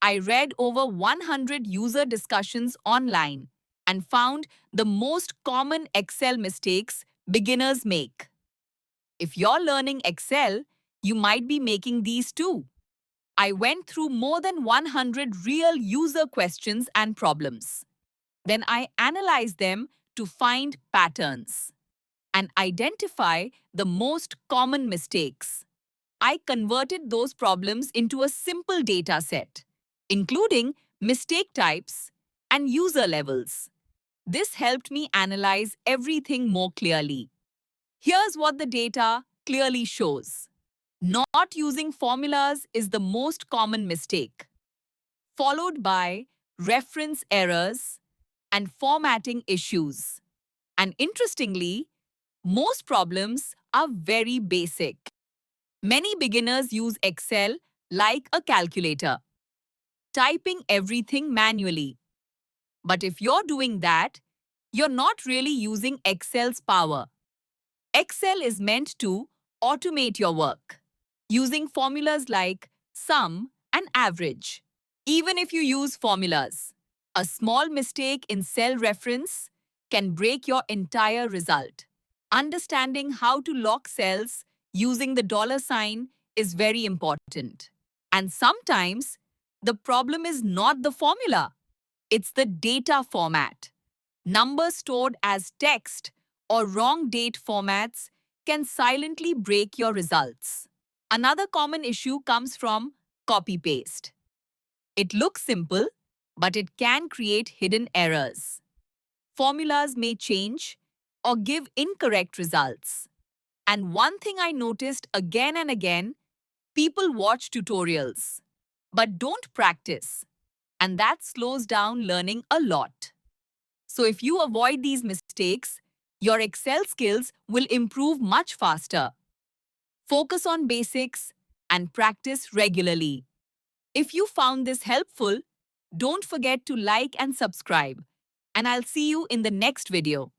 I read over 100 user discussions online and found the most common Excel mistakes beginners make. If you're learning Excel, you might be making these too. I went through more than 100 real user questions and problems. Then I analyzed them to find patterns and identify the most common mistakes. I converted those problems into a simple data set, including mistake types and user levels. This helped me analyze everything more clearly. Here's what the data clearly shows. Not using formulas is the most common mistake, followed by reference errors and formatting issues. And interestingly, most problems are very basic. Many beginners use Excel like a calculator, typing everything manually. But if you're doing that, you're not really using Excel's power. Excel is meant to automate your work, using formulas like sum and average. Even if you use formulas, a small mistake in cell reference can break your entire result. Understanding how to lock cells using the dollar sign is very important. And sometimes, the problem is not the formula, it's the data format. Numbers stored as text or wrong date formats can silently break your results. Another common issue comes from copy-paste. It looks simple, but it can create hidden errors. Formulas may change or give incorrect results. And one thing I noticed again and again, people watch tutorials, but don't practice. And that slows down learning a lot. So if you avoid these mistakes, your Excel skills will improve much faster. Focus on basics and practice regularly. If you found this helpful, don't forget to like and subscribe. And I'll see you in the next video.